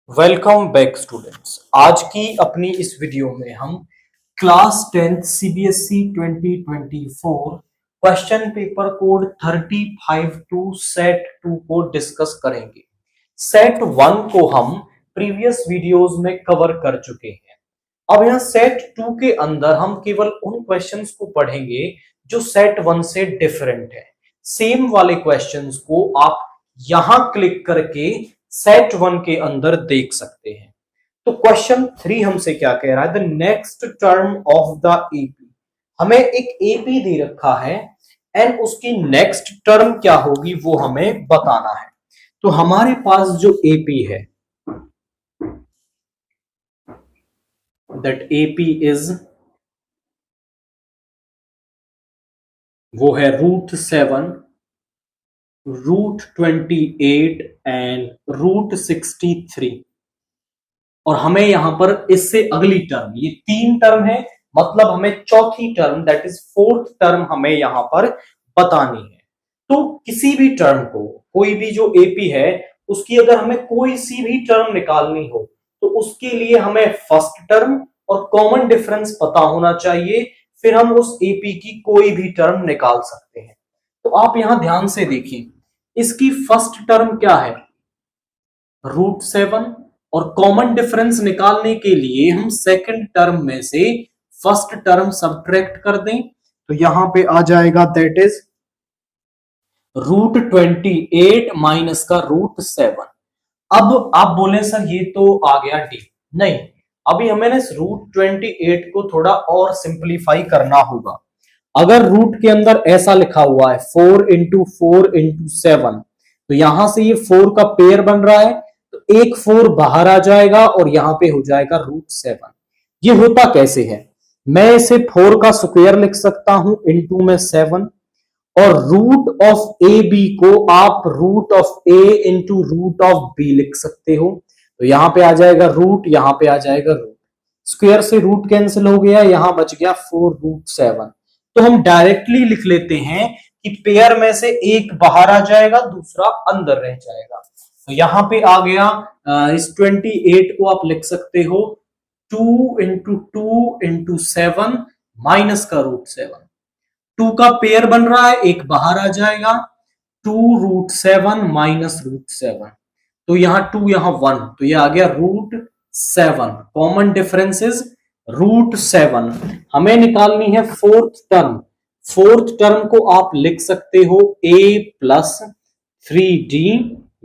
Welcome back students. आज की अपनी इस वीडियो में हम class 10th CBSE 2024 question paper code 35 two set 2 को डिस्कस करेंगे। सेट 1 को हम प्रीवियस वीडियोस में कवर कर चुके हैं। अब यहाँ सेट 2 के अंदर हम केवल उन क्वेश्चंस को पढ़ेंगे जो सेट 1 से डिफरेंट है। सेम वाले क्वेश्चंस को आप यहां क्लिक करके सेट 1 के अंदर देख सकते हैं। तो क्वेश्चन 3 हमसे क्या कह रहा है, the next term of the AP. हमें एक एपी दे रखा है एंड उसकी नेक्स्ट टर्म क्या होगी वो हमें बताना है। तो हमारे पास जो एपी है दैट एपी इज वो है √7, √28 एंड √63। और हमें यहां पर इससे अगली टर्म, ये 3 टर्म है, मतलब हमें चौथी term that is 4th term हमें यहां पर बतानी है। तो किसी भी टर्म को, कोई भी जो एपी है उसकी अगर हमें कोई सी भी टर्म निकालनी हो तो उसके लिए हमें फर्स्ट टर्म और कॉमन डिफरेंस पता होना चाहिए, फिर हम उस एपी की कोई भी टर्म निकाल सकते हैं। तो आप यहां ध्यान से देखिए, इसकी फर्स्ट टर्म क्या है, √7, और कॉमन डिफरेंस निकालने के लिए हम सेकंड टर्म में से फर्स्ट टर्म सब्ट्रैक्ट कर दें तो यहां पे आ जाएगा दैट इज √28 माइनस का √7। अब आप बोले सर ये तो आ गया डी, नहीं, अभी हमें ना √28 को थोड़ा और सिंप्लीफाई करना होगा। अगर रूट के अंदर ऐसा लिखा हुआ है 4 इंटू 4 इंटू 7, तो यहां से ये 4 का पेयर बन रहा है, तो एक 4 बाहर आ जाएगा और यहां पे हो जाएगा √7। ये होता कैसे है, मैं इसे 4 का स्क्वायर लिख सकता हूं इंटू में 7, और रूट ऑफ ए बी को आप root of A into root of B लिख सकते हो। तो यहां पे आ जाएगा रूट, यहां पे आ जाएगा रूट, स्क्वायर से रूट कैंसिल हो गया, यहां बच गया 4√7। तो हम डायरेक्टली लिख लेते हैं कि पेयर में से एक बाहर आ जाएगा, दूसरा अंदर रह जाएगा। तो यहां पे आ गया, इस 28 को आप लिख सकते हो 2 इंटू 2 इंटू 7 माइनस का √7। 2 का पेयर बन रहा है, एक बाहर आ जाएगा, 2√7 माइनस √7। तो यहां 2 यहां 1, तो ये आ गया √7। Common difference is √7। हमें निकालनी है फोर्थ टर्म। फोर्थ टर्म को आप लिख सकते हो a प्लस 3d,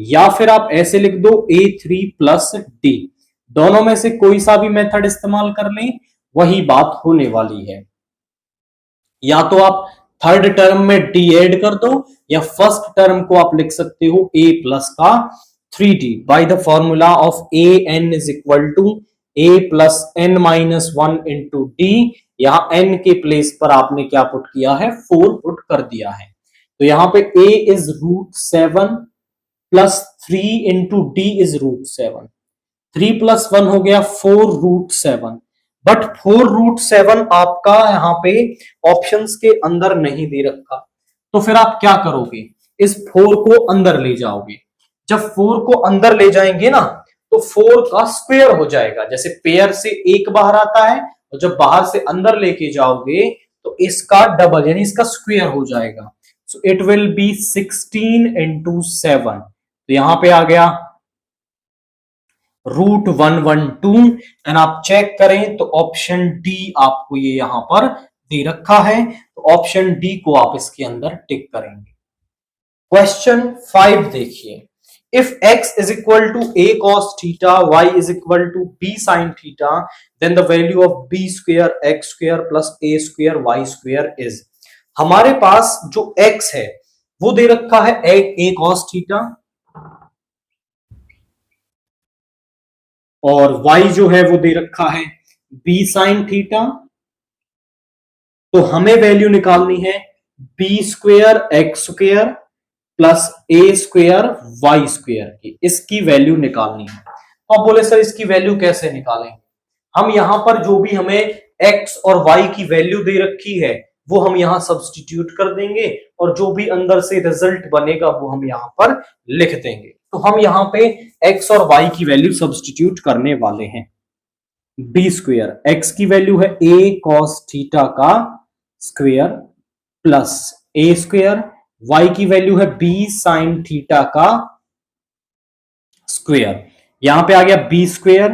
या फिर आप ऐसे लिख दो a3 प्लस d। दोनों में से कोई सा भी मेथड इस्तेमाल कर लें, वही बात होने वाली है। या तो आप थर्ड टर्म में d ऐड कर दो, या फर्स्ट टर्म को आप लिख सकते हो a प्लस का 3d by the formula of an is equal to a plus n minus 1 into D. यहां n के प्लेस पर आपने क्या पुट किया है, 4 पुट कर दिया है। तो यहां पे a is √7 plus 3 into D is √7। 3 plus 1 हो गया 4√7, बट 4√7 आपका यहाँ पे ऑप्शंस के अंदर नहीं दे रखा। तो फिर आप क्या करोगे, इस 4 को अंदर ले जाओगे। जब 4 को अंदर ले जाएंगे ना, तो 4 का स्क्वायर हो जाएगा। जैसे पेयर से एक बाहर आता है, और जब बाहर से अंदर लेके जाओगे तो इसका डबल यानी इसका स्क्वायर हो जाएगा। So it will be 16 into 7। तो यहां पे आ गया √112। एंड आप चेक करें तो ऑप्शन डी आपको ये यहां पर दे रखा है, तो ऑप्शन डी को आप इसके अंदर टिक करेंगे। क्वेश्चन 5 देखिए, if x is equal to a cos theta, y is equal to b sin theta, then the value of b square x square plus a square y square is। हमारे पास जो x है वो दे रखा है a cos theta, और y जो है वो दे रखा है b sin theta। तो हमें वैल्यू निकालनी है b square x square plus a square y square की, इसकी वैल्यू निकालनी है। तो आप बोले सर इसकी वैल्यू कैसे निकालेंगे, हम यहां पर जो भी हमें x और y की वैल्यू दे रखी है वो हम यहां सब्स्टिट्यूट कर देंगे, और जो भी अंदर से रिजल्ट बनेगा वो हम यहां पर लिख देंगे। तो हम यहाँ पे x और y की वैल्यू सब्स्टिट्यूट करने वाले हैं। बी स्क्वेयर, x की वैल्यू है a कॉस थीटा का square plus a square, y की वैल्यू है b साइन थीटा का स्क्वेयर। यहां पे आ गया b स्क्वेयर,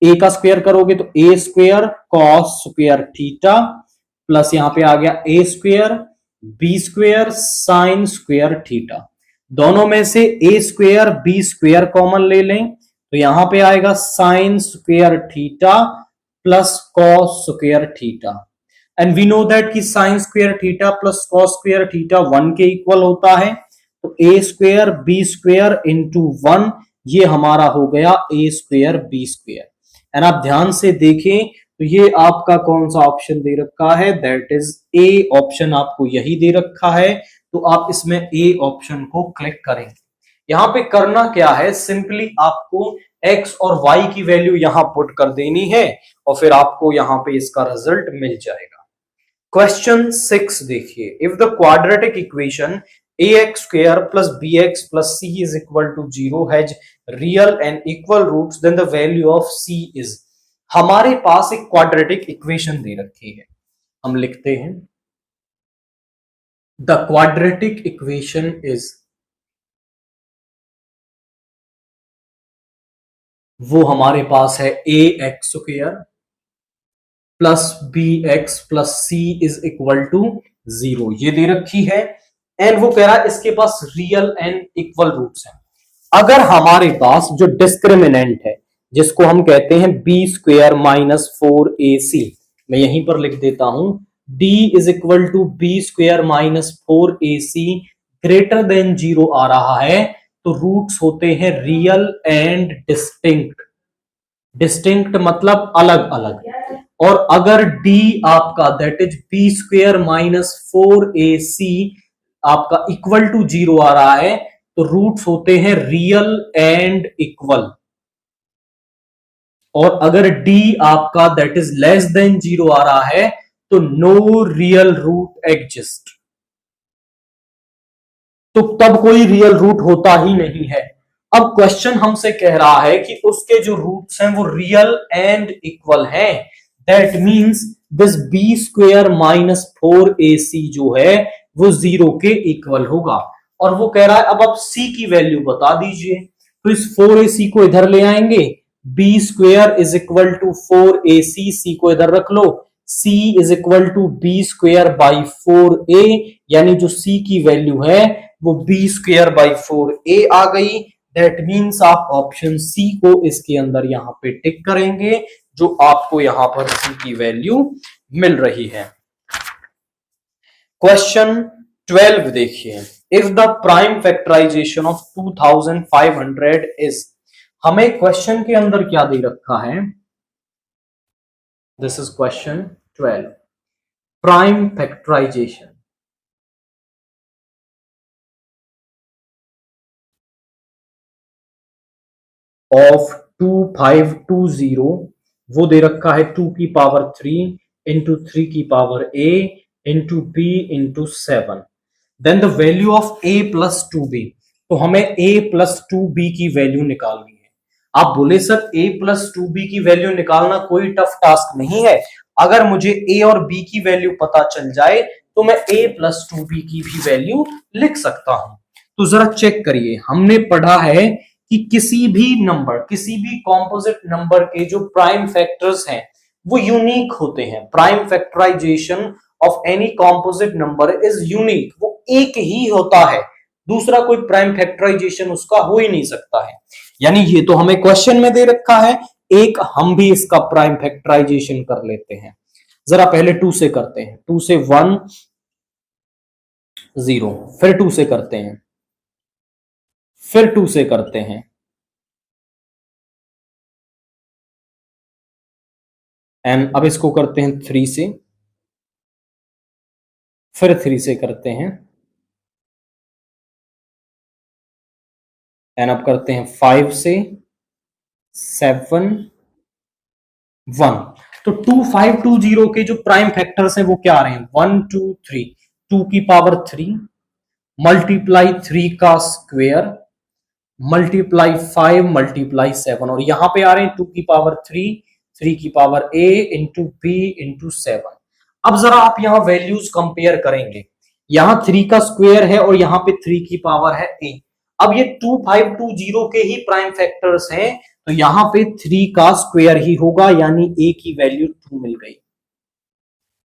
a का स्क्वेयर करोगे तो a square cos square theta plus यहां पे आ गया a square b square sine square theta. दोनों में से a square b square common ले लें तो यहां पे आएगा sign square theta plus cos square theta. And we know that कि sine square theta plus cos square theta 1 के इक्वल होता है, तो a square b square into 1 ये हमारा हो गया a square b square. And आप ध्यान से देखें तो ये आपका कौन सा ऑप्शन दे रखा है, दैट इज ए ऑप्शन आपको यही दे रखा है, तो आप इसमें ए ऑप्शन को क्लिक करेंगे। यहां पे करना क्या है, सिंपली आपको x और y की वैल्यू यहां पुट कर देनी है और फिर आपको यहां पे इसका रिजल्ट मिल जाएगा। क्वेश्चन 6 देखिए, if the quadratic equation ax square plus bx plus c is equal to 0 has real and equal roots then the value of c is. हमारे पास एक क्वाड्रेटिक इक्वेशन दे रखी है, हम लिखते हैं द क्वाड्रेटिक इक्वेशन इज, वो हमारे पास है ax square plus bx plus c is equal to 0, ये दे रखी है। एंड वो कह रहा है इसके पास रियल एंड इक्वल रूट्स हैं। अगर हमारे पास जो डिस्क्रिमिनेंट है जिसको हम कहते हैं b स्क्वेयर माइनस 4ac, मैं यहीं पर लिख देता हूं d is equal to b square minus 4ac greater than 0 आ रहा है, तो रूट्स होते हैं रियल एंड डिस्टिंक्ट। डिस्टिंक्ट मतलब अलग अलग। और अगर d आपका that is b square minus 4ac आपका इक्वल टू 0 आ रहा है, तो रूट्स होते हैं रियल एंड इक्वल। और अगर d आपका दैट इज लेस देन 0 आ रहा है तो नो रियल रूट एग्जिस्ट, तो तब कोई रियल रूट होता ही नहीं है। अब क्वेश्चन हमसे कह रहा है कि उसके जो रूट्स हैं वो रियल एंड इक्वल हैं, that means this b square minus 4ac जो है वो 0 के इक्वल होगा। और वो कह रहा है अब आप c की वैल्यू बता दीजिए, तो इस 4ac को इधर ले आएंगे, b square is equal to 4ac, c को इधर रख लो, c is equal to b square by 4a, यानी जो c की वैल्यू है वो b स्क्वेयर बाई 4a आ गई। दैट मीन्स आप ऑप्शन c को इसके अंदर यहां पे टिक करेंगे, जो आपको यहां पर c की वैल्यू मिल रही है। क्वेश्चन 12 देखिए, if the prime factorisation of 2500 is, हमें क्वेश्चन के अंदर क्या दे रखा है, this is question 12, prime factorisation of 2520, वो दे रखा है 2 की पावर 3 इंटू 3 की power a into b into 7, then the value of a plus 2b। तो हमें a प्लस 2b की वैल्यू निकालनी है। आप बोले सर a प्लस 2b की वैल्यू निकालना कोई टफ टास्क नहीं है, अगर मुझे a और b की वैल्यू पता चल जाए तो मैं a प्लस 2b की भी वैल्यू लिख सकता हूं। तो जरा चेक करिए, हमने पढ़ा है कि किसी भी नंबर, किसी भी कॉम्पोजिट नंबर के जो प्राइम फैक्टर्स हैं वो यूनिक होते हैं। Prime factorisation of any composite number is unique, वो एक ही होता है, दूसरा कोई प्राइम फैक्टराइजेशन उसका हो ही नहीं सकता है। यानी ये तो हमें क्वेश्चन में दे रखा है, एक हम भी इसका प्राइम फैक्टराइजेशन कर लेते हैं। जरा पहले 2 से करते हैं, 2 से 1 0, फिर 2 से करते हैं, फिर 2 से करते हैं, एंड अब इसको करते हैं 3 से, फिर 3 से करते हैं, एंड अब करते हैं 5 से, 7 1। तो 2520 के जो प्राइम फैक्टर्स हैं वो क्या आ रहे हैं, 1 2 3, 2 की पावर 3 मल्टीप्लाई 3 का स्क्वेयर मल्टीप्लाई 5 मल्टीप्लाई 7, और यहां पे आ रहे हैं 2 की पावर 3, 3 की power a into b into 7। अब जरा आप यहां वैल्यूज कंपेयर करेंगे, यहां 3 का स्क्वायर है और यहां पे 3 की पावर है a। अब ये 2520 के ही प्राइम फैक्टर्स हैं, तो यहां पे 3 का स्क्वायर ही होगा, यानी a की वैल्यू 2 मिल गई।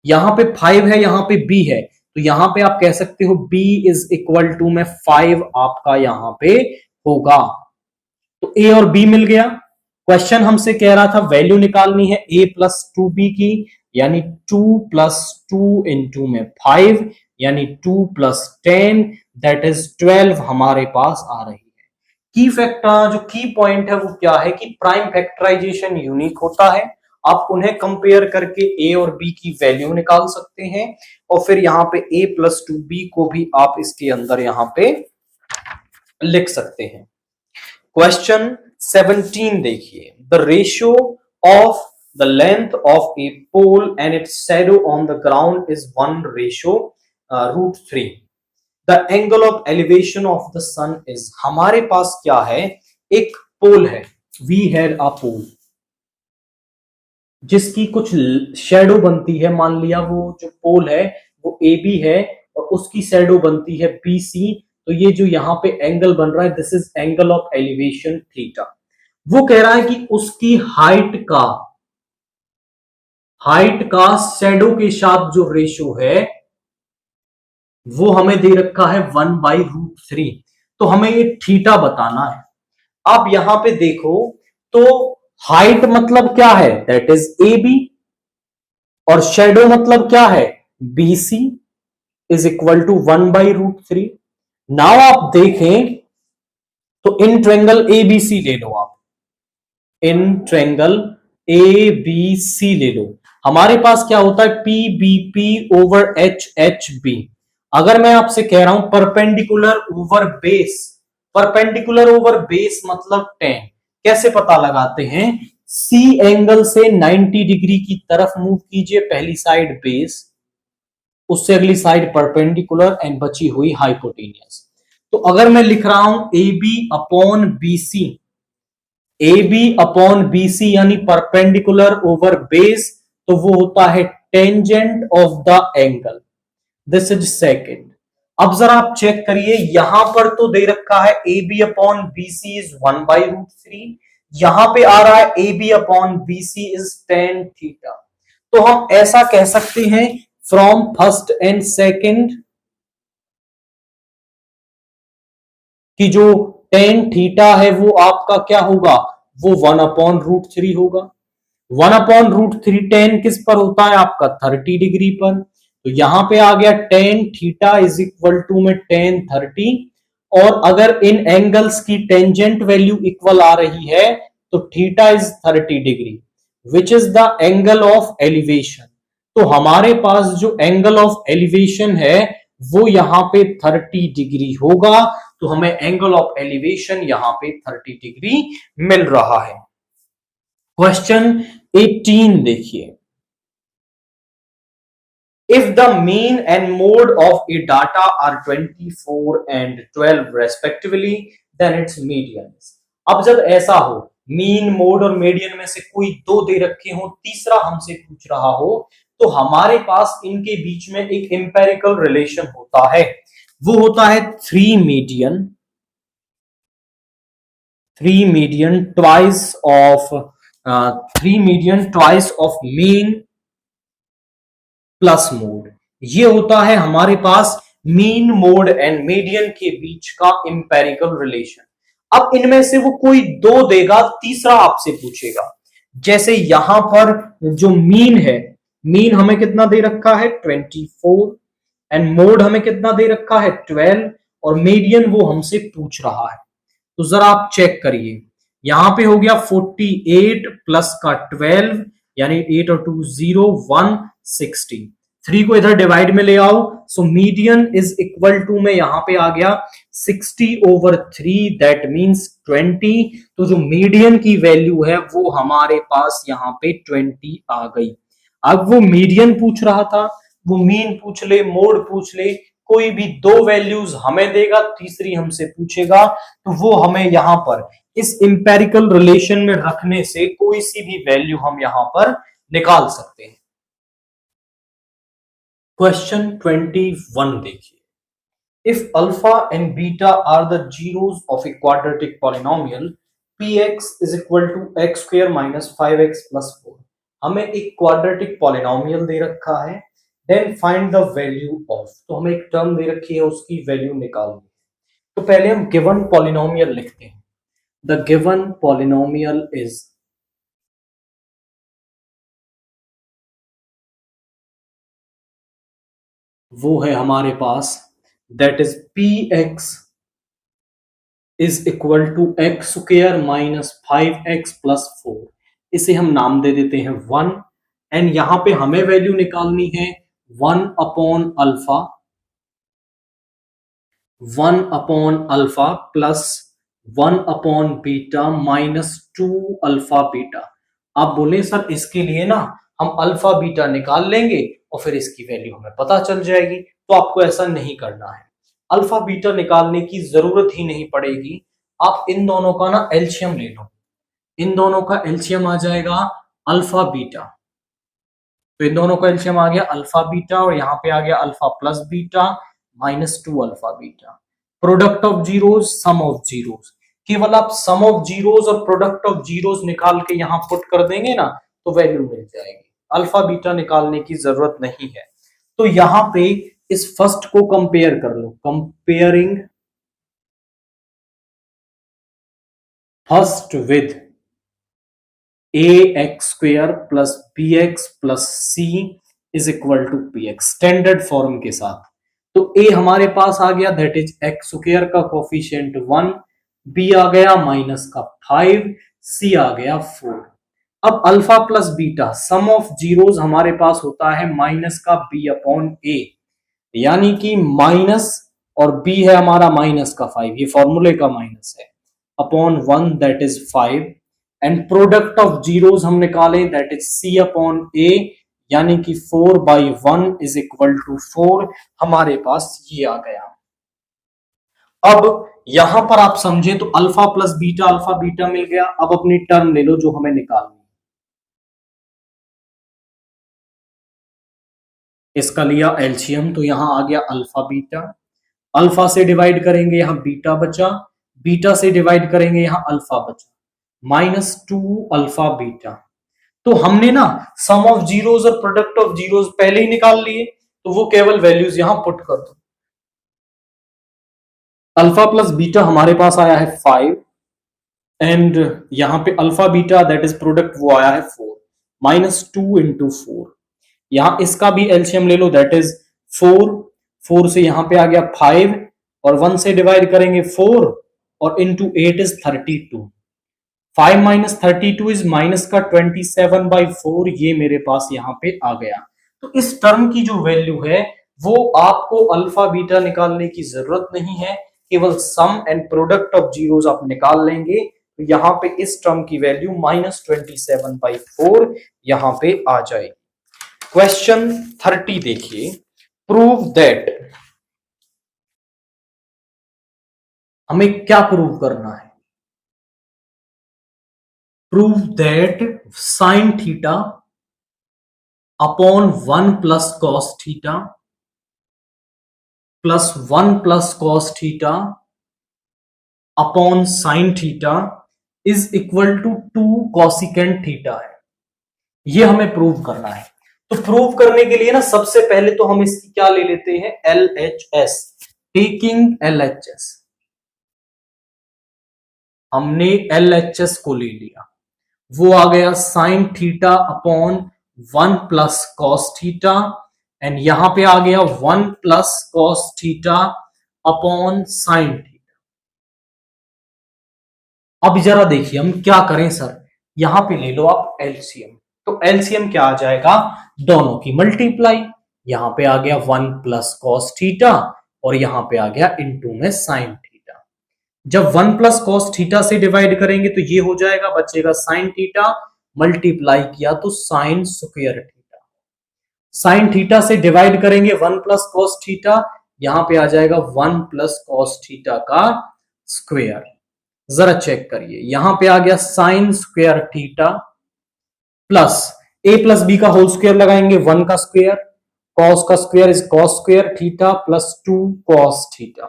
यहां पे 5 है, यहां पे b है, तो यहां पे आप कह सकते हो b इज इक्वल टू में 5 आपका यहां पे होगा। तो a और b मिल गया। क्वेश्चन हमसे कह रहा था वैल्यू निकालनी है a प्लस 2b की, यानी 2 प्लस 2 इंटू में 5, यानी 2 प्लस 10 दैट इज 12 हमारे पास आ रही है। की फैक्टर जो की पॉइंट है वो क्या है कि प्राइम फैक्टराइजेशन यूनिक होता है, आप उन्हें कंपेयर करके a और b की वैल्यू निकाल सकते हैं, और फिर यहां पे a प्लस 2b को भी आप इसके अंदर यहां पे लिख सकते हैं। क्वेश्चन 17 देखिए, the ratio of the length of a pole and its shadow on the ground is 1:√3। The angle of elevation of the sun is, हमारे पास क्या है, एक पोल है, वी हैड अ पोल जिसकी कुछ शेडो बनती है, मान लिया वो जो पोल है वो ए बी है और उसकी शेडो बनती है बी सी, तो ये जो यहां पे एंगल बन रहा है this is angle of elevation theta. वो कह रहा है कि उसकी हाइट का शेडो के साथ जो रेशियो है वो हमें दे रखा है 1/√3, तो हमें ये थीटा बताना है। आप यहां पे देखो तो हाइट मतलब क्या है, दैट इज ए बी, और शेडो मतलब क्या है, B C is equal to 1/√3। Now आप देखें तो in triangle A B C ले लो, आप in triangle A B C ले लो, हमारे पास क्या होता है P B P over H H B. अगर मैं आपसे कह रहा हूं perpendicular over base, perpendicular over base मतलब 10, कैसे पता लगाते हैं, सी एंगल से 90 डिग्री की तरफ मूव कीजिए, पहली साइड बेस, उससे अगली साइड परपेंडिकुलर एंड बची हुई हाइपोटेनियस। तो अगर मैं लिख रहा हूं A B upon B C, A B upon B C यानी परपेंडिकुलर ओवर बेस, तो वो होता है tangent of the angle, this is second. अब जरा आप चेक करिए, यहां पर तो दे रखा है A B upon B C is 1/√3, यहां पे आ रहा है A B upon B C is tan theta. तो हम ऐसा कह सकते हैं फ्रॉम फर्स्ट एंड सेकेंड कि जो tan थीटा है वो आपका क्या होगा, वो 1/√3 होगा। 1/√3 tan किस पर होता है आपका 30 डिग्री पर, तो यहां पे आ गया tan theta is equal to में tan 30, और अगर इन एंगल्स की टेंजेंट वैल्यू इक्वल आ रही है तो theta is 30 degree which is the angle of elevation. तो हमारे पास जो एंगल ऑफ एलिवेशन है वो यहां पे 30 डिग्री होगा, तो हमें एंगल ऑफ एलिवेशन यहां पे 30 डिग्री मिल रहा है। क्वेश्चन 18 देखिए, if the mean and mode of a data are 24 and 12 respectively then its median is। अब जब ऐसा हो, मीन मोड और मीडियन में से कोई दो दे रखे हो, तीसरा हमसे पूछ रहा हो, तो हमारे पास इनके बीच में एक एम्पेरिकल रिलेशन होता है, वो होता है 3 median twice of mean plus mode. ये होता है हमारे पास मीन मोड एंड मीडियन के बीच का इंपेरिकल रिलेशन। अब इनमें से वो कोई दो देगा, तीसरा आपसे पूछेगा। जैसे यहां पर जो मीन है, मीन हमें कितना दे रखा है 24, एंड मोड हमें कितना दे रखा है 12, और मीडियन वो हमसे पूछ रहा है। तो जरा आप चेक करिए, यहां पे हो गया 48 प्लस का 12, यानी 8 और 2 0 1 60। 3 को इधर डिवाइड में ले आओ, so median is equal to में यहां पे आ गया 60/3 दैट मींस 20। तो जो मीडियन की वैल्यू है वो हमारे पास यहां पे 20 आ गई। अब वो मीडियन पूछ रहा था, वो मीन पूछ ले, मोड पूछ ले, कोई भी दो वैल्यूज हमें देगा, तीसरी हमसे पूछेगा, तो वो हमें यहां पर इस इंपेरिकल रिलेशन में रखने से कोई सी भी वैल्यू हम यहां पर निकाल सकते हैं। क्वेश्चन 21 देखिए, if alpha and beta are the zeros of a quadratic polynomial px is equal to x square minus 5x plus 4, हमें एक क्वाड्रेटिक पॉलिनोमियल दे रखा है, then find the value of, तो हमें एक टर्म दे रखी है, उसकी वैल्यू निकालनी है। तो पहले हम गिवन पॉलिनोमियल लिखते हैं। द गिवन पॉलिनोमियल इज वो है हमारे पास that is px is equal to x square minus 5x plus 4। इसे हम नाम दे देते हैं 1, एंड यहां पे हमें वैल्यू निकालनी है 1 upon alpha, 1 upon alpha plus 1 upon beta minus 2 alpha beta. आप बोले सर इसके लिए ना हम अल्फा बीटा निकाल लेंगे और फिर इसकी वैल्यू हमें पता चल जाएगी, तो आपको ऐसा नहीं करना है। अल्फा बीटा निकालने की जरूरत ही नहीं पड़ेगी। आप इन दोनों का ना एलसीएम ले लो, इन दोनों का एलसीएम आ जाएगा अल्फा बीटा, तो इन दोनों का एलसीएम आ गया अल्फा बीटा, और यहां पे आ गया alpha plus beta minus 2 alpha beta. Product of zeros, sum of zeros, केवल आप सम ऑफ जीरोज और प्रोडक्ट ऑफ जीरोज निकाल के यहां पुट कर देंगे ना तो वैल्यू मिल जाएगी। अल्फा बीटा निकालने की जरूरत नहीं है। तो यहां पे इस फर्स्ट को कंपेयर कर लो, comparing first with ax square plus bx plus c is equal to px, standard form के साथ। तो a हमारे पास आ गया दैट इज x स्क्वायर का कोफिशिएंट 1, b आ गया माइनस का 5, c आ गया 4। अब alpha plus beta sum of zeros हमारे पास होता है माइनस का b अपॉन a, यानी कि माइनस और b है हमारा माइनस का 5, ये फॉर्मूले का माइनस है, upon 1 that is 5, and product of zeros हम निकालें that is c upon a, यानी कि 4/1 इज इक्वल टू 4, हमारे पास ये आ गया। अब यहां पर आप समझे तो अल्फा प्लस बीटा मिल गया। अब अपनी टर्म ले लो जो हमें निकालनी, इसका लिया एलसीएम, तो यहां आ गया अल्फा बीटा, अल्फा से डिवाइड करेंगे यहां बीटा बचा, बीटा से डिवाइड करेंगे यहां अल्फा बचा, माइनस 2 अल्फा बीटा। तो हमने ना सम ऑफ जीरोज और प्रोडक्ट ऑफ जीरोज पहले ही निकाल लिए, तो वो केवल वैल्यूज यहां पुट कर दो। अल्फा प्लस बीटा हमारे पास आया है 5, एंड यहां पे alpha beta that is product वो आया है 4, माइनस 2 इंटू 4। यहां इसका भी एलसीएम ले लो दैट इज 4 से यहां पे आ गया 5, और 1 से डिवाइड करेंगे 4, और into 8 is 32। 5 minus 32 is minus का 27/4, ये मेरे पास यहां पे आ गया। तो इस टर्म की जो वैल्यू है वो आपको अल्फा बीटा निकालने की जरूरत नहीं है, केवल सम एंड प्रोडक्ट ऑफ जीरोज आप निकाल लेंगे, तो यहां पे इस टर्म की वैल्यू माइनस 27/4 यहां पे आ जाएगी। क्वेश्चन 30 देखिए, प्रूव दैट, हमें क्या प्रूव करना है? Prove that sine theta upon 1 plus cos theta plus 1 plus cos theta upon sine theta is equal to 2 cosecant theta है। ये हमें प्रूव करना है। तो प्रूव करने के लिए ना सबसे पहले तो हम इसकी क्या ले लेते हैं, LHS, टेकिंग LHS। हमने LHS को ले लिया, वो आ गया sign theta upon 1 plus cos theta, and यहां पे आ गया 1 plus cos theta upon sine theta. अब जरा देखिए हम क्या करें सर, यहां पे ले लो आप एलसीएम, तो एलसीएम क्या आ जाएगा, दोनों की मल्टीप्लाई, यहां पे आ गया 1 प्लस कॉस थीटा और यहां पे आ गया इनटू में साइन थीटा। जब 1 प्लस कॉस थीटा से डिवाइड करेंगे तो ये हो जाएगा, बचेगा साइन थीटा, मल्टीप्लाई किया तो sign square theta. Sine theta से डिवाइड करेंगे 1 प्लस कॉस थीटा, यहां पे आ जाएगा 1 प्लस कॉस थीटा का स्क्वायर। जरा चेक करिए, यहां पे आ गया sine square theta plus A plus B का होल स्क्वायर लगाएंगे 1 का स्क्वायर, कॉस का square is cos square theta plus 2 cos theta,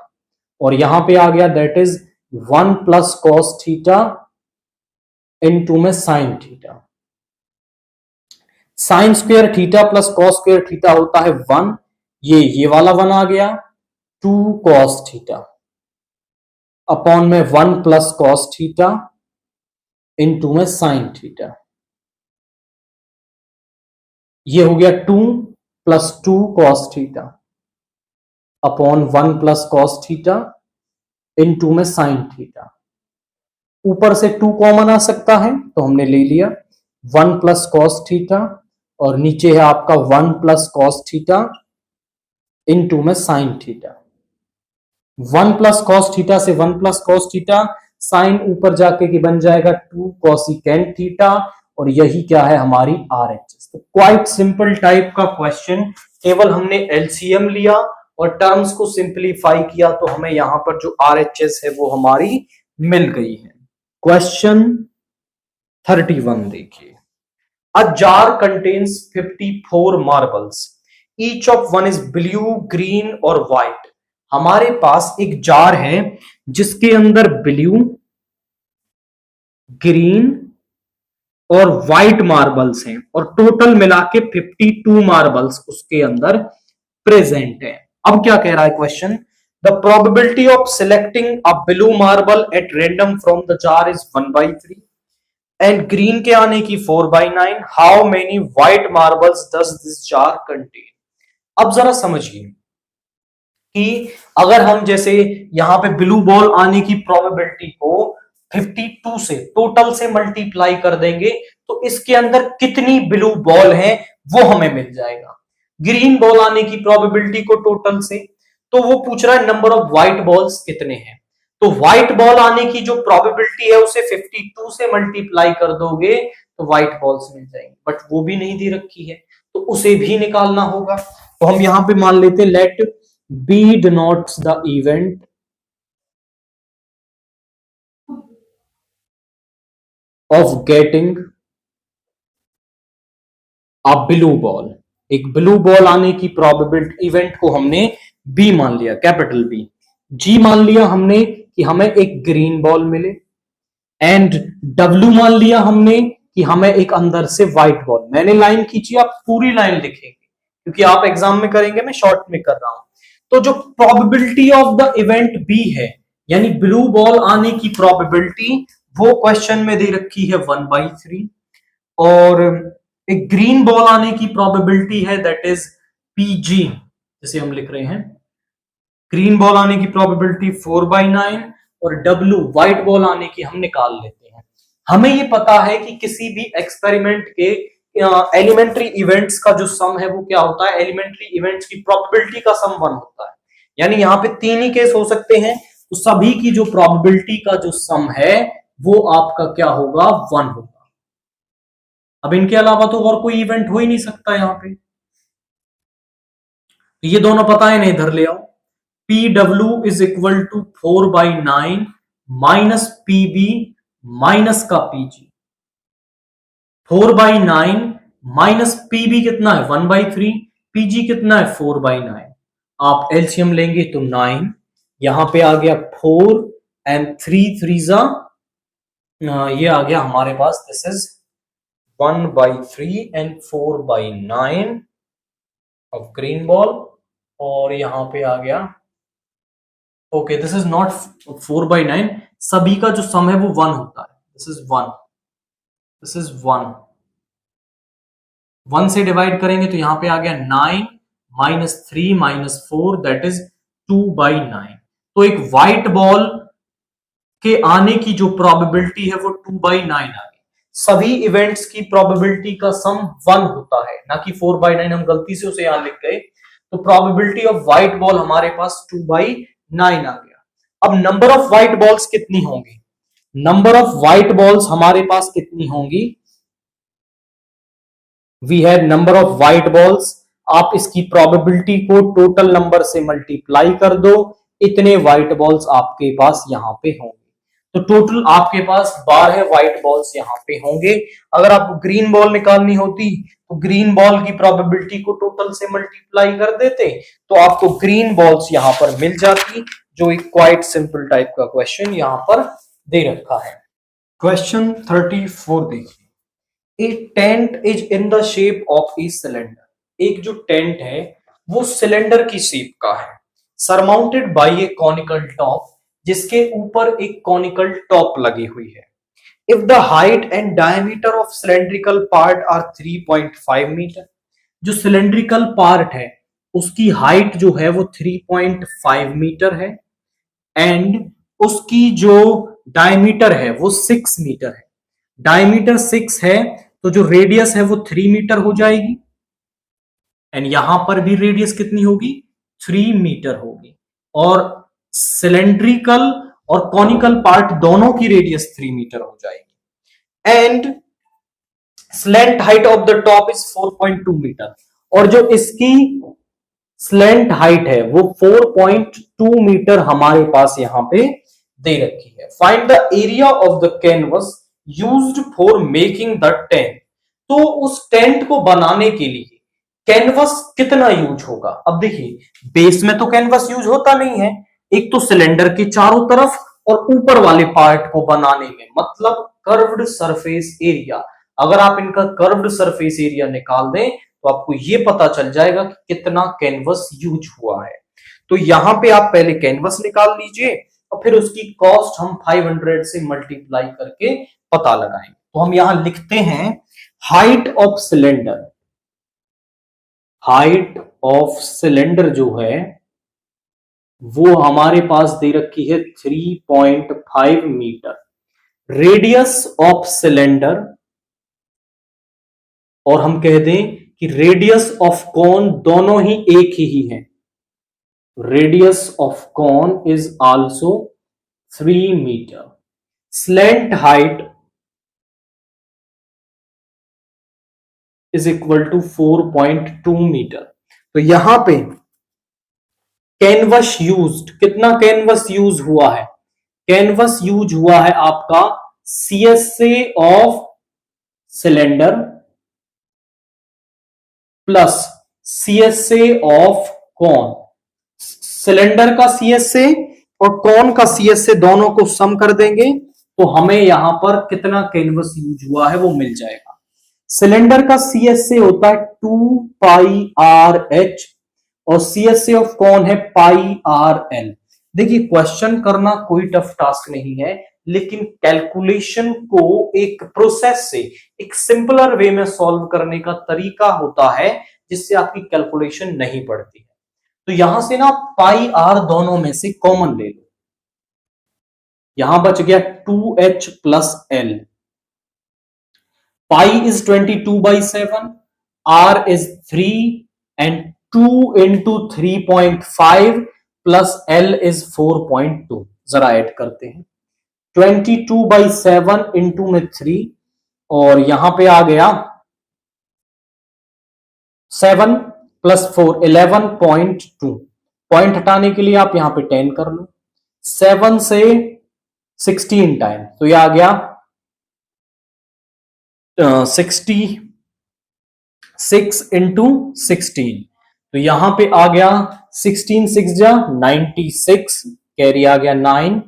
और यहां पे आ गया that is 1 plus cos theta into में sine theta. Sine square theta plus cos square theta होता है 1, ये वाला 1 आ गया, 2 कॉस थीटा अपॉन में 1 प्लस कॉस थीटा इनटू में साइन थीटा, ये हो गया 2 plus 2 cos theta upon 1 plus cos theta into में साइन थीटा। ऊपर से 2 कॉमन आ सकता है तो हमने ले लिया 1 प्लस कॉस थीटा, और नीचे है आपका 1 प्लस कॉस थीटा इनटू में sine theta. 1 plus cos theta से 1 प्लस कॉस थीटा, साइन ऊपर जाके कि बन जाएगा 2 कॉसिकेंट थीटा, और यही क्या है हमारी RHS। तो क्वाइट सिंपल टाइप का क्वेश्चन, केवल हमने एलसीएम लिया और टर्म्स को सिंपलीफाई किया तो हमें यहां पर जो RHS है वो हमारी मिल गई है। क्वेश्चन 31 देखिए, a jar contains 54 marbles, each of one is blue green और व्हाइट। हमारे पास एक जार है जिसके अंदर ब्लू ग्रीन और व्हाइट मार्बल्स हैं, और टोटल मिला के 52 मार्बल्स उसके अंदर प्रेजेंट है। अब क्या कह रहा है question, the probability of selecting a blue marble at random from the jar is 1/3 and green के आने की 4/9, how many white marbles does this jar contain. अब जरा समझिए कि अगर हम जैसे यहां पे ब्लू बॉल आने की प्रोबेबिलिटी को 52 से टोटल से मल्टीप्लाई कर देंगे तो इसके अंदर कितनी ब्लू बॉल है वो हमें मिल जाएगा। ग्रीन बॉल आने की प्रोबेबिलिटी को टोटल से, तो वो पूछ रहा है नंबर ऑफ व्हाइट बॉल्स कितने हैं। तो व्हाइट बॉल आने की जो प्रोबेबिलिटी है उसे 52 से मल्टीप्लाई कर दोगे तो व्हाइट बॉल्स मिल जाएंगे, बट वो भी नहीं दे रखी है तो उसे भी निकालना होगा। तो हम यहां पे मान लेते let B denotes the event of getting a blue ball। एक ब्लू बॉल आने की प्रोबेबिलिटी इवेंट को हमने बी मान लिया, कैपिटल बी। जी मान लिया हमने कि हमें एक ग्रीन बॉल मिले, एंड डब्ल्यू मान लिया हमने कि हमें एक अंदर से व्हाइट बॉल। मैंने लाइन खींची, आप पूरी लाइन लिखेंगे क्योंकि आप एग्जाम में करेंगे, मैं शॉर्ट में कर रहा हूं। तो जो probability of the event B है, यानी ब्लू बॉल आने की प्रोबेबिलिटी, वो क्वेश्चन में दे रखी है 1/3, और एक ग्रीन बॉल आने की प्रोबेबिलिटी है दैट इज पीजी, जैसे हम लिख रहे हैं ग्रीन बॉल आने की प्रोबेबिलिटी 4/9, और डब्ल्यू व्हाइट बॉल आने की हम निकाल लेते हैं। हमें ये पता है कि किसी भी एक्सपेरिमेंट के एलिमेंट्री इवेंट्स का जो सम है वो क्या होता है, एलिमेंट्री इवेंट्स की प्रोबेबिलिटी का सम 1 होता है। यानी यहाँ पे 3 ही केस हो सकते हैं, तो सभी की जो प्रोबेबिलिटी का जो सम है वो आपका क्या होगा, 1 होगा। अब इनके अलावा तो और कोई इवेंट हो ही नहीं सकता यहाँ पे। तो ये दोनों पता है, नहीं इधर ले आओ। PW is equal to 4/9 minus PB minus का PG। 4/9 माइनस PB कितना है 1/3, PG कितना है 4/9। आप एलसीएम लेंगे तो 9, यहां पे आ गया 4 एंड 3 3 ये आ गया हमारे पास, this is 1/3 and 4/9 of green ball, और यहां पे आ गया ओके दिस इज नॉट 4/9, सभी का जो सम है वो 1 होता है। दिस इज 1, दिस इज 1 से डिवाइड करेंगे तो यहां पे आ गया 9 माइनस 3 माइनस 4 दैट इज 2/9। तो एक व्हाइट बॉल के आने की जो प्रोबेबिलिटी है वो 2/9 आ गई। सभी इवेंट्स की प्रोबेबिलिटी का सम 1 होता है, ना कि 4/9, हम गलती से उसे यहां लिख गए। तो प्रोबेबिलिटी ऑफ व्हाइट बॉल हमारे पास 2/9 आ गया। अब नंबर ऑफ व्हाइट बॉल्स कितनी होंगी, नंबर ऑफ व्हाइट बॉल्स हमारे पास कितनी होंगी, we have number of white balls आप इसकी प्रोबेबिलिटी को टोटल नंबर से मल्टीप्लाई कर दो, इतने व्हाइट बॉल्स आपके पास यहाँ पे होंगे। तो टोटल आपके पास 12 व्हाइट बॉल्स यहाँ पे होंगे। अगर आपको ग्रीन बॉल निकालनी होती तो ग्रीन बॉल की प्रोबेबिलिटी को टोटल से मल्टीप्लाई कर देते तो आपको ग्रीन बॉल्स यहाँ पर मिल जाती, जो एक क्वाइट सिंपल टाइप का क्वेश्चन यहाँ पर दे रखा है। क्वेश्चन 34 देखिए, a tent is in the shape of a cylinder. एक जो टेंट है वो सिलेंडर की शेप का है, surmounted by a conical top, जिसके ऊपर एक कॉनिकल टॉप लगी हुई है। If the height and diameter of cylindrical part are 3.5 metre, जो सिलेंड्रिकल पार्ट है उसकी हाइट जो है वो 3.5 मीटर है एंड उसकी जो डायमीटर है वो 6 मीटर है। डायमीटर 6 है तो जो रेडियस है वो 3 मीटर हो जाएगी एंड यहां पर भी रेडियस कितनी होगी, 3 मीटर होगी। और सिलेंड्रिकल और कॉनिकल पार्ट दोनों की रेडियस 3 मीटर हो जाएगी and slant height of the top is 4.2 metre, और जो इसकी स्लैंट हाइट है वो 4.2 मीटर हमारे पास यहां पे दे रखी है। Find the area of the canvas used for making the tent. तो उस टेंट को बनाने के लिए कैनवस कितना यूज होगा। अब देखिए बेस में तो कैनवस यूज होता नहीं है, एक तो सिलेंडर के चारों तरफ और ऊपर वाले पार्ट को बनाने में, मतलब कर्व्ड सरफेस एरिया। अगर आप इनका कर्व्ड सरफेस एरिया निकाल दें तो आपको ये पता चल जाएगा कि कितना कैनवस यूज हुआ है। तो यहां पे आप पहले कैनवस निकाल लीजिए और फिर उसकी कॉस्ट हम 500 से मल्टीप्लाई करके पता लगाएंगे। तो हम यहां लिखते हैं height of cylinder, height of cylinder जो है वो हमारे पास दे रखी है 3.5 मीटर। रेडियस ऑफ सिलेंडर, और हम कह दें कि रेडियस ऑफ कॉन दोनों ही एक ही है, radius of cone is also 3 metre. Slant height is equal to 4.2 metre. तो यहां पे कैनवस यूज्ड, कितना कैनवस यूज हुआ है, कैनवस यूज हुआ है आपका CSA of cylinder plus CSA of cone. Cylinder का CSA और कॉन का CSA दोनों को सम कर देंगे तो हमें यहां पर कितना कैनवस यूज हुआ है वो मिल जाएगा। सिलेंडर का CSA होता है 2πRH और CSA ऑफ कॉन है πRL। देखिए क्वेश्चन करना कोई टफ टास्क नहीं है, लेकिन कैलकुलेशन को एक प्रोसेस से एक सिंपलर वे में सॉल्व करने का तरीका होता है जिससे आपकी कैलकुलेशन नहीं पड़ती है। तो यहां से ना πR दोनों में से कॉमन ले लो, यहां बच गया 2H plus L। Pi is 22/7, R is 3 and 2 into 3.5 plus L is 4.2। जरा ऐड करते हैं, 22/7 इंटू में 3 और यहां पे आ गया 7 प्लस 4 11.2। पॉइंट हटाने के लिए आप यहां पे 10 कर लो, 7 से 16 टाइम तो ये आ गया 66 इंटू 16। तो यहां पे आ गया 16 6 जा 96, कैरी आ गया 9,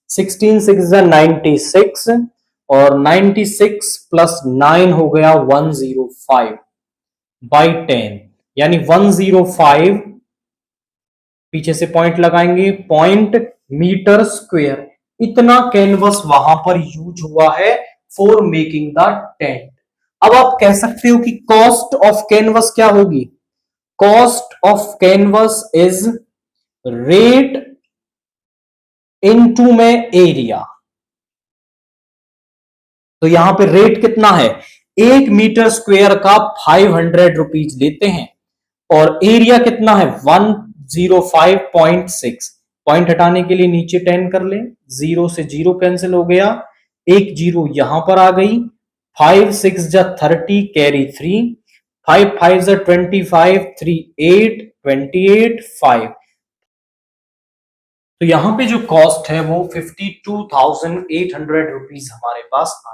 16 6 जा 96 और 96 प्लस 9 हो गया 105/10, यानी 105 पीछे से पॉइंट लगाएंगे, पॉइंट मीटर स्क्वायर। इतना कैनवस वहां पर यूज हुआ है फॉर मेकिंग द टेंट। अब आप कह सकते हो कि कॉस्ट ऑफ कैनवस क्या होगी, cost of canvas is rate into में एरिया। तो यहां पे रेट कितना है, 1 मीटर स्क्वायर का 500 रुपीज लेते हैं और एरिया कितना है 105.6। पॉइंट हटाने के लिए नीचे 10 कर ले, 0 से 0 कैंसिल हो गया, 1 0 यहां पर आ गई, 5 6 जा 30 कैरी 3, 5 5 25, 3 8, 28 5। तो यहां पे जो कॉस्ट है वो 52,800 रुपीज हमारे पास आ।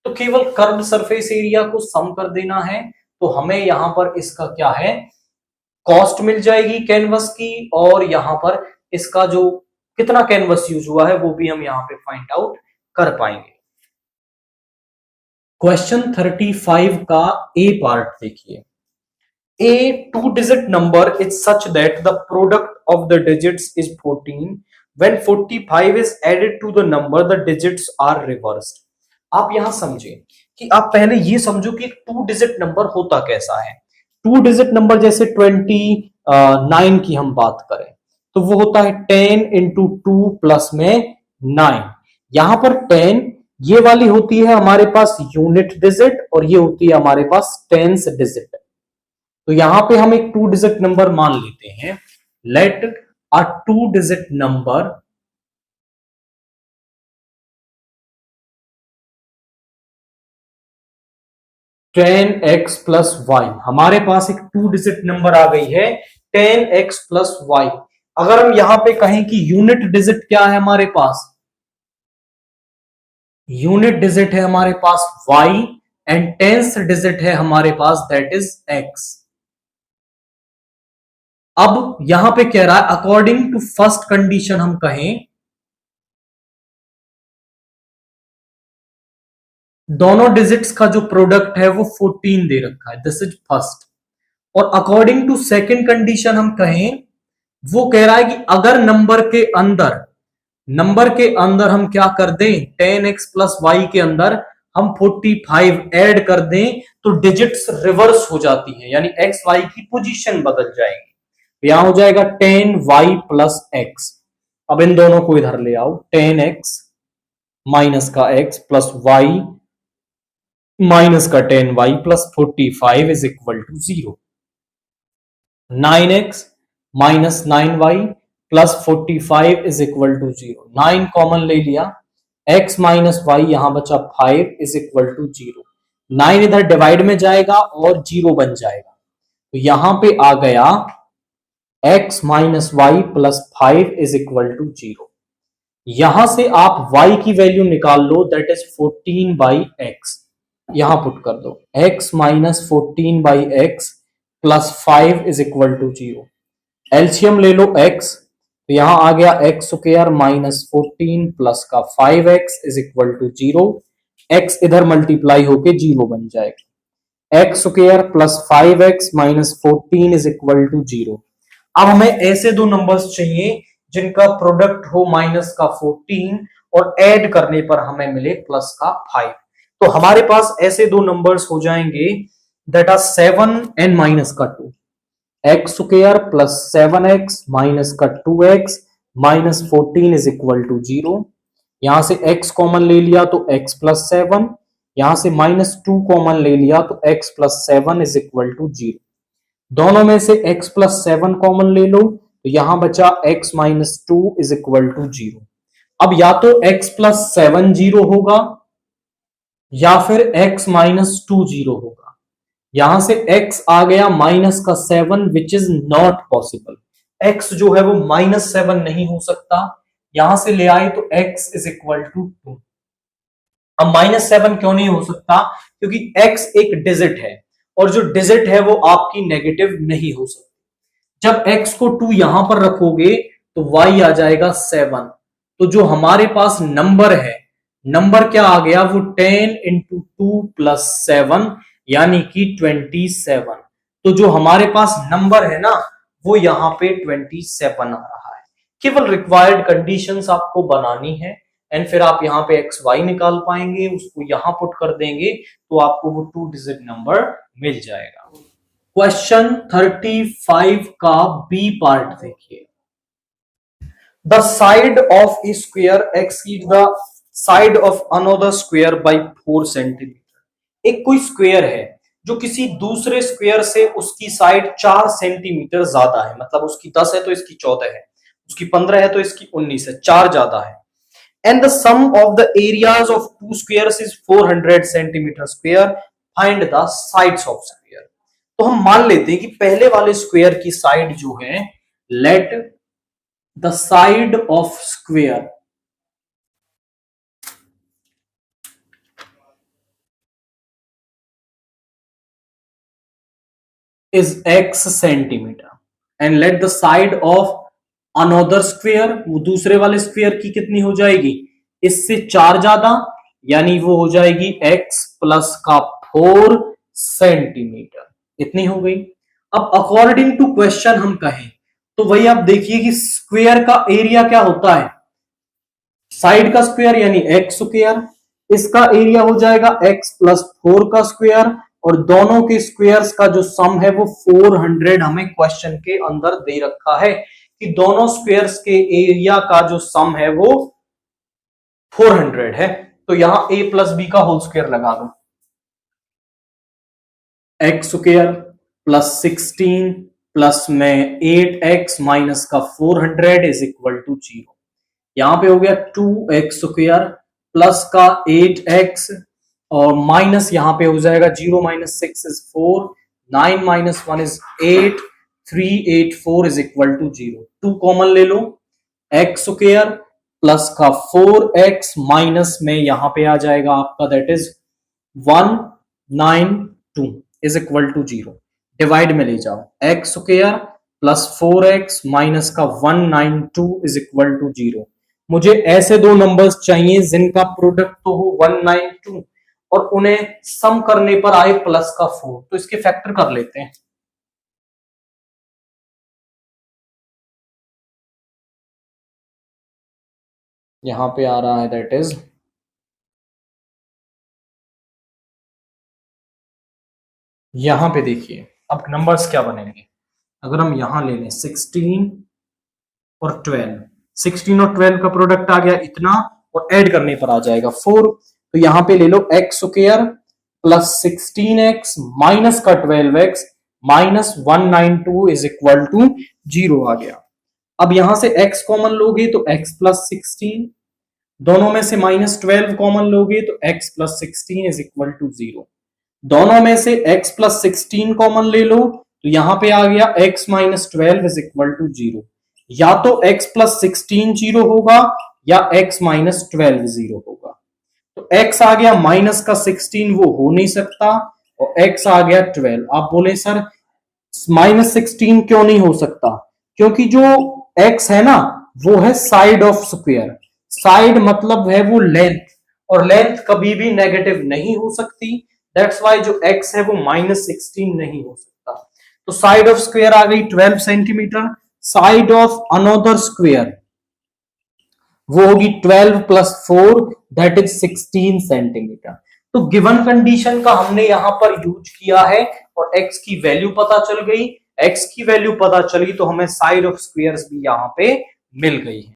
तो केवल कर्व सरफेस एरिया को सम कर देना है, तो हमें यहां पर इसका क्या है, कॉस्ट मिल जाएगी कैनवस की, और यहां पर इसका जो कितना कैनवस यूज हुआ है वो भी हम यहां पे फाइंड आउट कर पाएंगे। क्वेश्चन 35 का ए पार्ट देखिए। A two-digit number is such that the product of the digits is 14. When 45 is added to the number, the digits are reversed. आप यहां समझे कि आप पहले ये समझो कि टू डिजिट नंबर होता कैसा है। टू डिजिट नंबर जैसे 29 की हम बात करें तो वो होता है 10 इंटू टू प्लस में 9। यहां पर 10 ये वाली होती है हमारे पास यूनिट डिजिट, और ये होती है हमारे पास टेंस डिजिट। तो यहां पे हम एक टू डिजिट नंबर मान लेते हैं। Let a two digit number ten x plus y. हमारे पास एक टू डिजिट नंबर आ गई है 10x प्लस वाई। अगर हम यहां पे कहें कि यूनिट डिजिट क्या है हमारे पास, यूनिट डिजिट है हमारे पास y, एंड टेंस डिजिट है हमारे पास दैट इज x। अब यहां पे कह रहा है अकॉर्डिंग टू फर्स्ट कंडीशन हम कहें, दोनों डिजिट्स का जो प्रोडक्ट है वो 14 दे रखा है, दिस इज फर्स्ट। और अकॉर्डिंग टू सेकंड कंडीशन हम कहें, वो कह रहा है कि अगर नंबर के अंदर हम क्या कर दें, 10x प्लस वाई के अंदर हम 45 ऐड कर दें तो डिजिट्स रिवर्स हो जाती है, यानी एक्स वाई की पोजीशन बदल जाएगी। यहां हो जाएगा 10y प्लस एक्स। अब इन दोनों को इधर ले आओ, 10x माइनस का x प्लस वाई माइनस का 10y plus 45 is equal to 0। 9x minus 9y plus 45 is equal to 0। 9 common ले लिया, x माइनस वाई यहां बचा 5 इज इक्वल टू 0। 9 इधर डिवाइड में जाएगा और 0 बन जाएगा, तो यहां पे आ गया x minus y plus 5 is equal to 0। यहां से आप y की वैल्यू निकाल लो, दैट इज 14 बाई एक्स। यहां पुट कर दो x minus 14 by x plus 5 is equal to 0। LCM ले लो x, तो यहां आ गया एक्स स्क्वायर माइनस 14 प्लस का 5x is equal to 0। x इधर मल्टीप्लाई होके 0 बन जाएगा। X square plus 5x minus 14 is equal to 0। अब हमें ऐसे दो नंबर्स चाहिए जिनका प्रोडक्ट हो माइनस का 14 और ऐड करने पर हमें मिले प्लस का 5। तो हमारे पास ऐसे दो नंबर्स हो जाएंगे दैट आर 7 एंड माइनस का 2। X square plus 7x minus का 2x minus 14 is equal to 0। यहां से x कॉमन ले लिया तो x प्लस 7, यहां से माइनस 2 कॉमन ले लिया तो x plus 7 is equal to 0। दोनों में से x प्लस 7 कॉमन ले लो, तो यहां बचा x minus 2 is equal to 0। अब या तो x प्लस 7 0 होगा या फिर x माइनस 2 0 होगा। यहां से x आ गया माइनस का 7 which is not possible. x जो है वो माइनस 7 नहीं हो सकता, यहां से ले आए तो x इज इक्वल टू 2। अब माइनस 7 क्यों नहीं हो सकता, क्योंकि x एक डिजिट है और जो डिजिट है वो आपकी नेगेटिव नहीं हो सकती। जब x को 2 यहां पर रखोगे तो y आ जाएगा 7। तो जो हमारे पास नंबर है, नंबर क्या आ गया, वो 10 इंटू 2 प्लस 7 यानी कि 27। तो जो हमारे पास नंबर है ना वो यहां पे 27 आ रहा है। केवल रिक्वायर्ड कंडीशंस आपको बनानी है एंड फिर आप यहां पे एक्स वाई निकाल पाएंगे, उसको यहां पुट कर देंगे तो आपको वो टू डिजिट नंबर मिल जाएगा। क्वेश्चन 35 का बी पार्ट देखिए। The side of A square exceed the side of another square by 4 centimetre. एक कोई स्क्वायर है जो किसी दूसरे स्क्वायर से उसकी साइड 4 सेंटीमीटर ज्यादा है, मतलब उसकी 10 है तो इसकी 14 है, उसकी 15 है तो इसकी 19 है, 4 ज्यादा है। And the sum of the areas of two squares is 400 centimetre square, find the sides of square. तो हम मान लेते हैं कि पहले वाले स्क्वायर की साइड जो है, let the side of square is x centimetre and let the side of another square, वो दूसरे वाले स्क्वायर की कितनी हो जाएगी, इससे 4 ज्यादा, यानी वो हो जाएगी x प्लस का 4 सेंटीमीटर, इतनी हो गई। अब अकॉर्डिंग टू क्वेश्चन हम कहें तो वही आप देखिए कि स्क्वायर का एरिया क्या होता है, साइड का स्क्वायर यानी एक्स स्क्वायर, इसका एरिया हो जाएगा एक्स प्लस 4 का स्क्वायर, और दोनों के स्क्वायर्स का जो सम है वो 400 हमें क्वेश्चन के अंदर दे रखा है कि दोनों स्क्वायर्स के एरिया का जो सम है वो 400 है। तो यहां a प्लस बी का होल स्क्वायर लगा दो, एक्स स्क्वायर प्लस 16 प्लस में 8x माइनस का 400 इज इक्वल टू 0। यहां पे हो गया 2x स्क्वायर प्लस का 8x और माइनस यहां पे हो जाएगा 0 minus 6 is 4, 9 minus 1 is 8, 384 is equal to 0। 2 common ले लो, x स्क्वायर प्लस का 4x माइनस में यहां पे आ जाएगा आपका that is 192 is equal to 0। Divide में ले जाओ, x square plus 4x minus का 192 इज इक्वल टू 0। मुझे ऐसे दो नंबर्स चाहिए जिनका प्रोडक्ट तो हो 192 और उन्हें सम करने पर आए प्लस का 4, तो इसके फैक्टर कर लेते हैं। यहां पे आ रहा है दैट इज यहां पे देखिए अब नंबर्स क्या बनेंगे, अगर हम यहां ले लें 16 और 12, 16 और 12 का प्रोडक्ट आ गया इतना और ऐड करने पर आ जाएगा 4, तो यहां पे ले लो x square plus 16x minus का 12x minus 192 is equal to 0 आ गया। अब यहां से x कॉमन लोगे तो x प्लस 16, दोनों में से माइनस 12 कॉमन लोगे तो x plus 16 is equal to 0। दोनों में से x प्लस 16 कॉमन ले लो तो यहां पे आ गया x minus 12 is equal to 0। या तो x प्लस 16 0 होगा या x माइनस 12 0 होगा। तो x आ गया माइनस का 16, वो हो नहीं सकता, और x आ गया 12। आप बोले सर माइनस 16 क्यों नहीं हो सकता, क्योंकि जो x है ना वो है साइड ऑफ स्क्वायर, साइड मतलब है वो लेंथ, और लेंथ कभी भी नेगेटिव नहीं हो सकती, दैट्स वाई जो x है वो माइनस 16 नहीं हो सकता। तो साइड ऑफ स्क्वायर आ गई 12 centimetre, side of another square वो होगी 12 प्लस 4 दैट इज 16 सेंटीमीटर। तो गिवन कंडीशन का हमने यहां पर यूज किया है और x की वैल्यू पता चल गई, x की वैल्यू पता चली तो हमें साइड ऑफ स्क्वायर्स भी यहां पे मिल गई है।